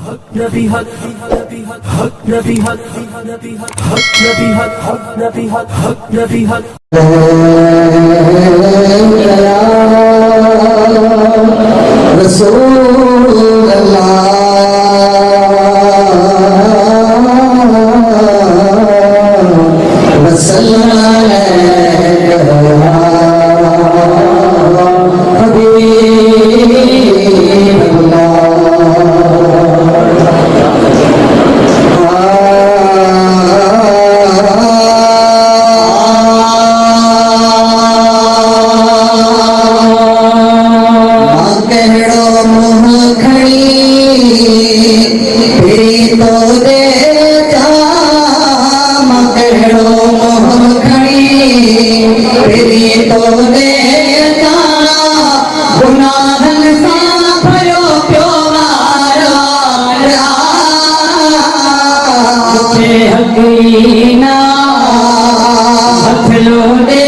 हक नबी हक नबी हक हक नबी हक नबी हक हक नबी हक हक नबी हक हक नबी हक रसूल अल्लाह हकीना हथलो दे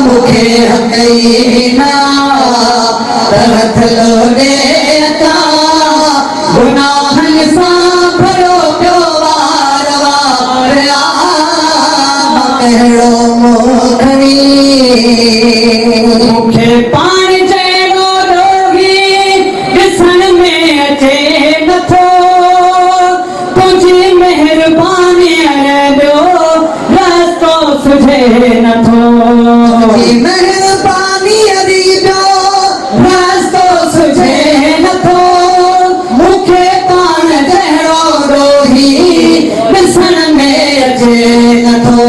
मुखे हकीना हथलो दे गुनाहन सा भरो प्यो वार वार कहिड़ो मोखणी मुखे पानी चेड़ो रोगी ॾिसण में अचे नथो मेहरबानी ॾियो रस्तो सुझे नथो मेहरबानी ॾियो रस्तो सुझे नथो मूंखे पाण जहिड़ो ॾोही ॾिसण में अचे नथो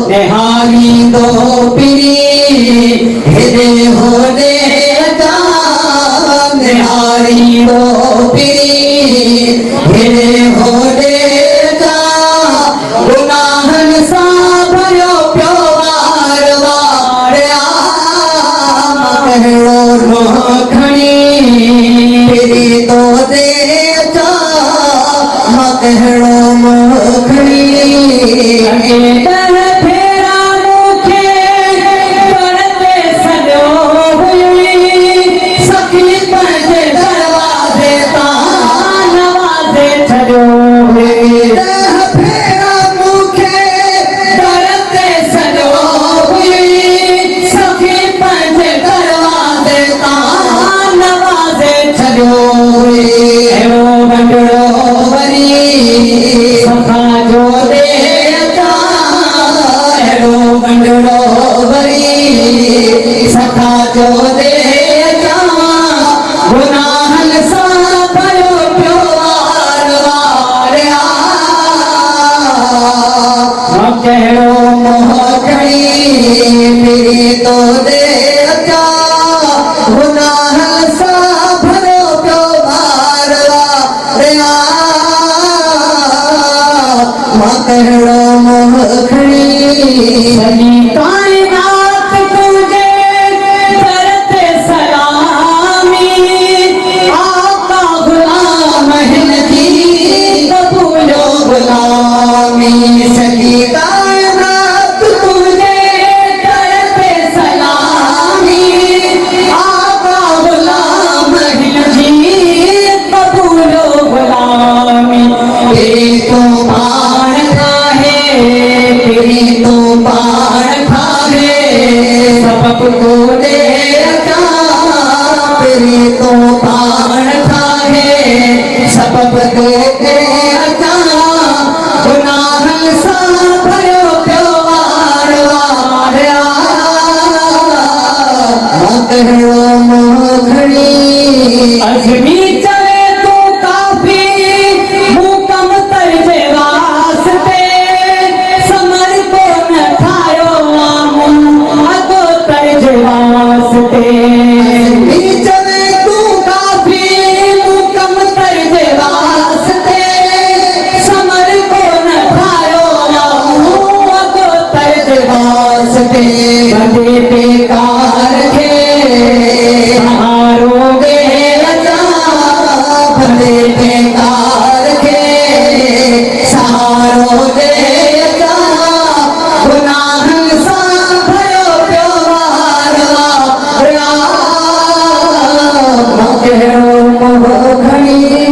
निहारींदो पिरी हेॾे होॾे निहारींदो पिरी हेॾे होॾे गुनाहन सा भरियो प्यो वार वार कहिड़ो मोखणी फिरी तो दे मां कहिड़ो मोखणी फेरा मूंखे घर ते सॼो हुई सखी पंहिंजे दरवाज़े तां नवाज़े छॾियो हुई गुनाहन सा भरियो प्यो वार वार कहिड़ो मोखणी फिरी तो दे गुनाहन सा भरियो प्यो वार वार कहिड़ो मोखणी सॼी काइनात तुंहिंजे दर ते सलामी आका गुलाम हिन जी कबूलो गुलामी सॼी काइनात तुंहिंजे दर ते सलामी आका गुलाम हिन जी कबूलो गुलामी तेरी तो पाण खाहे तेरी तो पाण खाहे सबब को दे तेरी तो पाण खाहे सबब को दे गुनाहन सा भरियो प्यो वार वार कहिड़ो मोखणी अजमी चवे तो काफ़ी मूं कम तरजे वास्ते समर को न ठायो अगो तरजे वास्ते चवे तू काफ़ी मूं कम तरजे वास्ते समर को न ठायो अगो तरजे वास्ते बड़े बेकार खे सहारोगे भले बेकार खे सहारोगे गुनाहन सा भरियो प्यो वार वार कहिड़ो मोखणी नहीं